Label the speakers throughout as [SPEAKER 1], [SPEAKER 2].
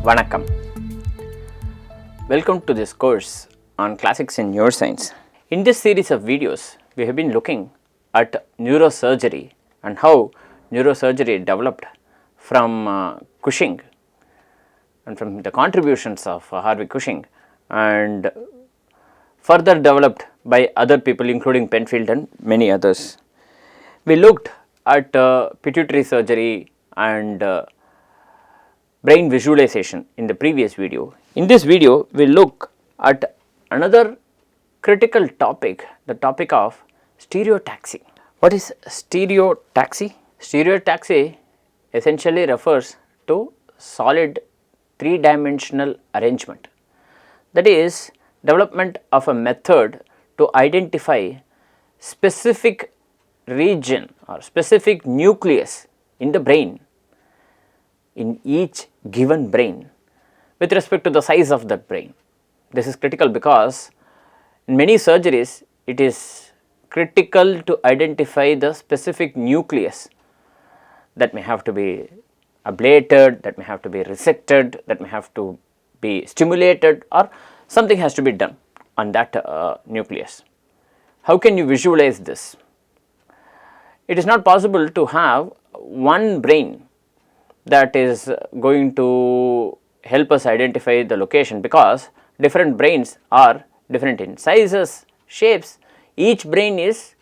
[SPEAKER 1] Vanakkam. Welcome to this course on classics in neuroscience. In this series of videos, we have been looking at neurosurgery and how neurosurgery developed from Cushing and from the contributions of Harvey Cushing and further developed by other people including Penfield and many others. We looked at pituitary surgery and brain visualization in the previous video. In this video, we look at another critical topic, the topic of stereotaxy. What is stereotaxy? Stereotaxy essentially refers to solid three-dimensional arrangement. That is, development of a method to identify specific region or specific nucleus in the brain, in each given brain with respect to the size of that brain. This is critical because in many surgeries it is critical to identify the specific nucleus that may have to be ablated, that may have to be resected, that may have to be stimulated, or something has to be done on that nucleus. How can you visualize this? It is not possible to have one brain that is going to help us identify the location because different brains are different in sizes, shapes. Each brain is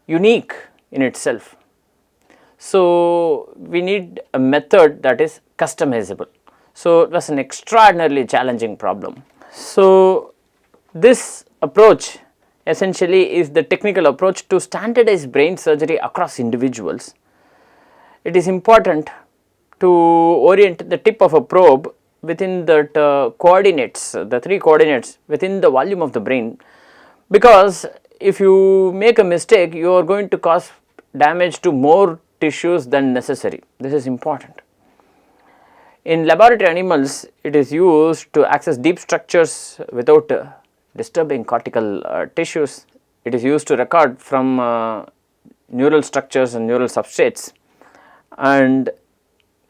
[SPEAKER 1] unique in itself. So, we need a method that is customizable. So, it was an extraordinarily challenging problem. So, this approach essentially is the technical approach to standardize brain surgery across individuals. It is important to orient the tip of a probe within that coordinates, the three coordinates within the volume of the brain, because if you make a mistake, you are going to cause damage to more tissues than necessary. This is important. In laboratory animals, it is used to access deep structures without disturbing cortical tissues. It is used to record from neural structures and neural substrates, and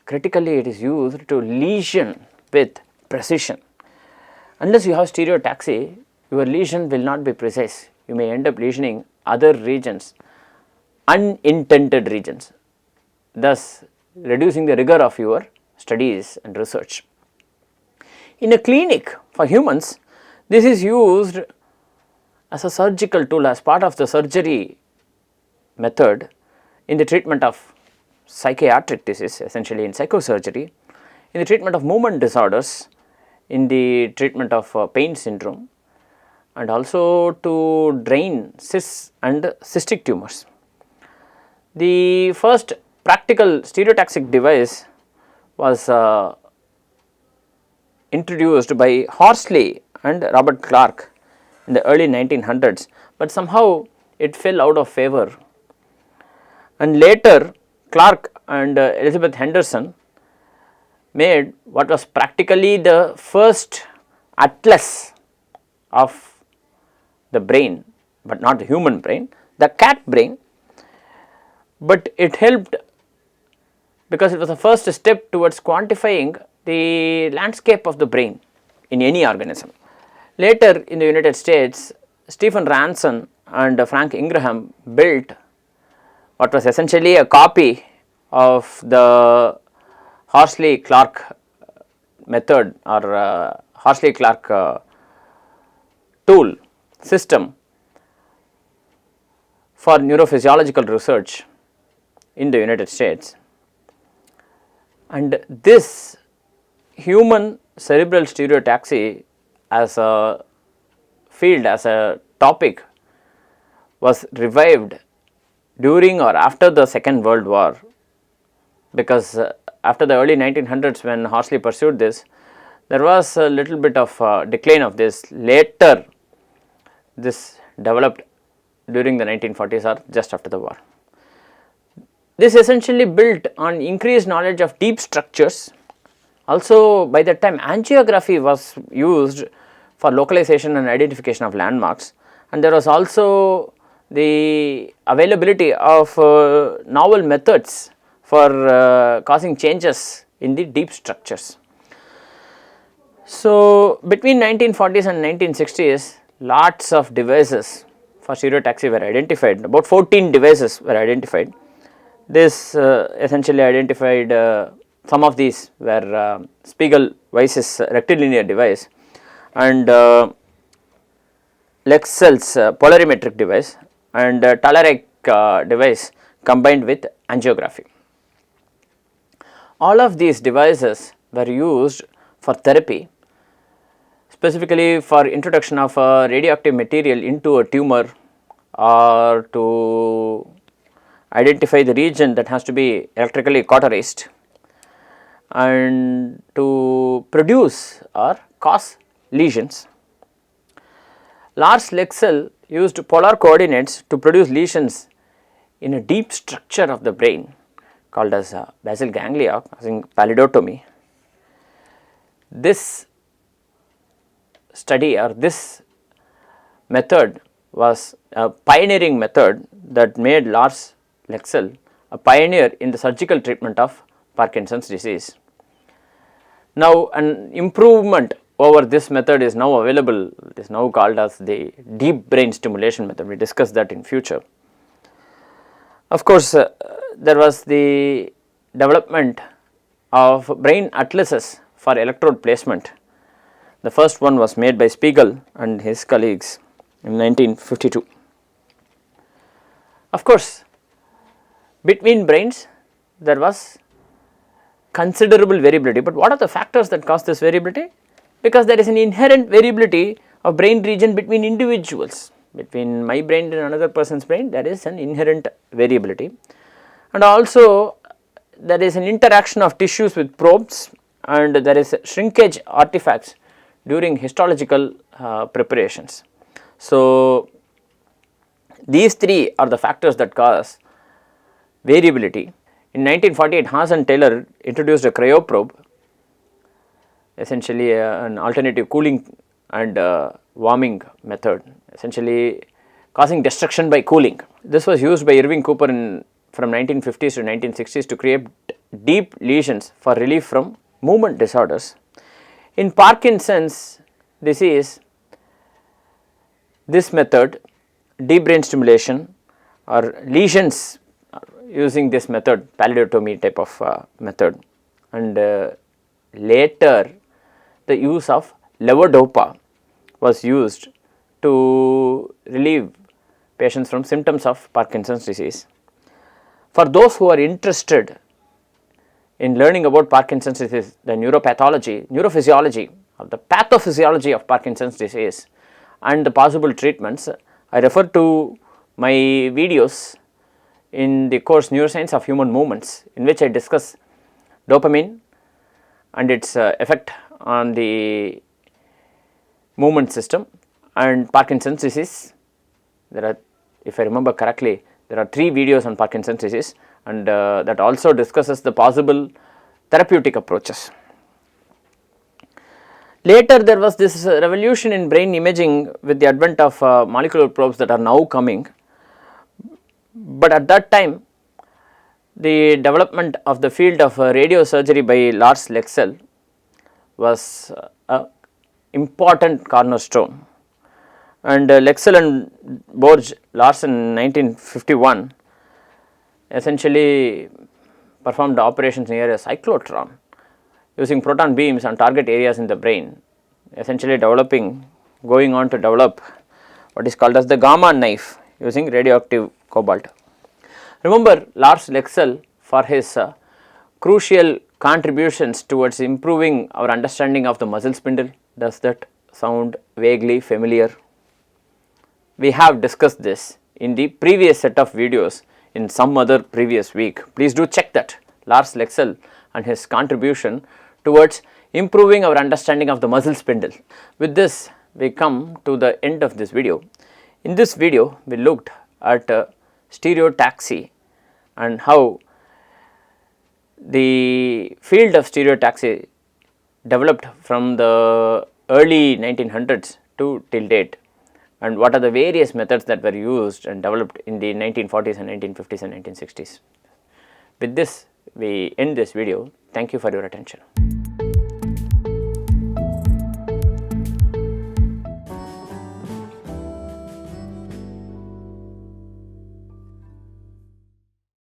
[SPEAKER 1] critically it is used to lesion with precision. Unless you have stereotaxy, your lesion will not be precise. You may end up lesioning other regions, unintended regions, thus reducing the rigor of your studies and research. In a clinic for humans, this is used as a surgical tool, as part of the surgery method in the treatment of psychiatric disease, essentially in psychosurgery, in the treatment of movement disorders, in the treatment of pain syndrome, and also to drain cysts and cystic tumors. The first practical stereotaxic device was introduced by Horsley and Robert Clark in the early 1900s, but somehow it fell out of favor, and later Clark and Elizabeth Henderson made what was practically the first atlas of the brain, but not the human brain, the cat brain, but it helped because it was the first step towards quantifying the landscape of the brain in any organism. Later in the United States, Stephen Ranson and Frank Ingraham built what was essentially a copy of the Horsley-Clark method or Horsley-Clark tool system for neurophysiological research in the United States. And this human cerebral stereotaxy as a field, as a topic, was revived during or after the Second World War, because after the early 1900s when Horsley pursued this, there was a little bit of decline of this. Later this developed during the 1940s or just after the war. This essentially built on increased knowledge of deep structures. Also, by that time angiography was used for localization and identification of landmarks, and there was also the availability of novel methods for causing changes in the deep structures. So, between 1940s and 1960s, lots of devices for stereotaxy were identified, about 14 devices were identified. This essentially identified some of these were Spiegel-Weiss's rectilinear device and Lexell's polarimetric device and Talairach device combined with angiography. All of these devices were used for therapy, specifically for introduction of a radioactive material into a tumor or to identify the region that has to be electrically cauterized and to produce or cause lesions. Lars Lexell used polar coordinates to produce lesions in a deep structure of the brain called as basal ganglia, causing pallidotomy. This study or this method was a pioneering method that made Lars Lexell a pioneer in the surgical treatment of Parkinson's disease. Now, an improvement over this method is now available, it is now called as the deep brain stimulation method. We discuss that in future. Of course, there was the development of brain atlases for electrode placement. The first one was made by Spiegel and his colleagues in 1952. Of course, between brains there was considerable variability, but what are the factors that cause this variability? Because there is an inherent variability of brain region between individuals. Between my brain and another person's brain, there is an inherent variability, and also there is an interaction of tissues with probes, and there is shrinkage artifacts during histological preparations. So, these three are the factors that cause variability. In 1948, Haas and Taylor introduced a cryoprobe, essentially an alternative cooling and warming method, essentially causing destruction by cooling. This was used by Irving Cooper from 1950s to 1960s to create deep lesions for relief from movement disorders. In Parkinson's disease, this method, deep brain stimulation or lesions using this method, pallidotomy type of method, and later the use of levodopa was used to relieve patients from symptoms of Parkinson's disease. For those who are interested in learning about Parkinson's disease, the neuropathology, neurophysiology or the pathophysiology of Parkinson's disease and the possible treatments, I refer to my videos in the course Neuroscience of Human Movements, in which I discuss dopamine and its effect on the movement system and Parkinson's disease. There are, if I remember correctly, there are 3 videos on Parkinson's disease, and that also discusses the possible therapeutic approaches. Later there was this revolution in brain imaging with the advent of molecular probes that are now coming, but at that time the development of the field of radiosurgery by Lars Lexell was an important cornerstone, and Lexell and Borge Larsen in 1951 essentially performed operations near a cyclotron using proton beams on target areas in the brain, essentially going on to develop what is called as the gamma knife using radioactive cobalt. Remember Lars Lexell for his crucial contributions towards improving our understanding of the muscle spindle. Does that sound vaguely familiar? We have discussed this in the previous set of videos in some other previous week. Please do check that. Lars Lexell and his contribution towards improving our understanding of the muscle spindle. With this, we come to the end of this video. In this video, we looked at stereotaxy and how the field of stereotaxy developed from the early 1900s to till date, and what are the various methods that were used and developed in the 1940s and 1950s and 1960s. With this, we end this video. Thank you for your attention.